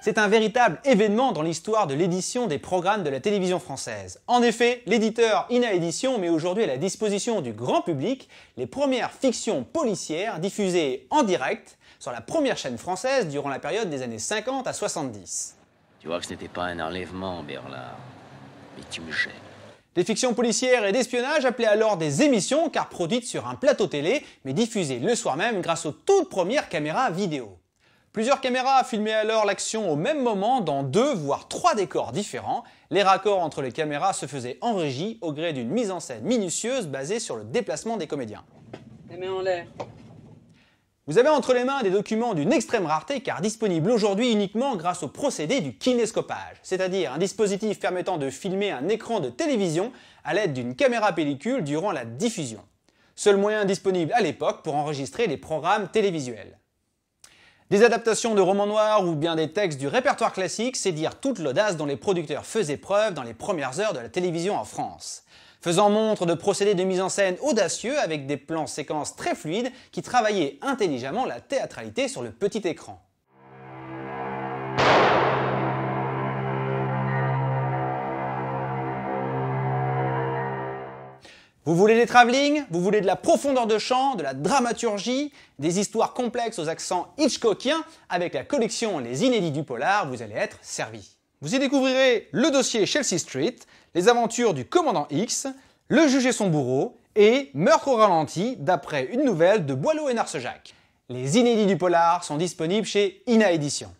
C'est un véritable événement dans l'histoire de l'édition des programmes de la télévision française. En effet, l'éditeur Ina Édition met aujourd'hui à la disposition du grand public les premières fictions policières diffusées en direct sur la première chaîne française durant la période des années 50 à 70. Tu vois que ce n'était pas un enlèvement, Bernard, mais tu me gênes. Des fictions policières et d'espionnage appelaient alors des émissions car produites sur un plateau télé mais diffusées le soir même grâce aux toutes premières caméras vidéo. Plusieurs caméras filmaient alors l'action au même moment dans 2 voire 3 décors différents. Les raccords entre les caméras se faisaient en régie au gré d'une mise en scène minutieuse basée sur le déplacement des comédiens. Les mains en l'air. Vous avez entre les mains des documents d'une extrême rareté car disponibles aujourd'hui uniquement grâce au procédé du kinéscopage, c'est-à-dire un dispositif permettant de filmer un écran de télévision à l'aide d'une caméra pellicule durant la diffusion. Seul moyen disponible à l'époque pour enregistrer les programmes télévisuels. Des adaptations de romans noirs ou bien des textes du répertoire classique, c'est dire toute l'audace dont les producteurs faisaient preuve dans les premières heures de la télévision en France. Faisant montre de procédés de mise en scène audacieux avec des plans séquences très fluides qui travaillaient intelligemment la théâtralité sur le petit écran. Vous voulez des travelling, vous voulez de la profondeur de champ, de la dramaturgie, des histoires complexes aux accents hitchcockiens, avec la collection Les Inédits du Polar, vous allez être servi. Vous y découvrirez le dossier Chelsea Street, les aventures du commandant X, le juge et son bourreau, et Meurtre au ralenti, d'après une nouvelle de Boileau et Narcejac. Les Inédits du Polar sont disponibles chez Ina Édition.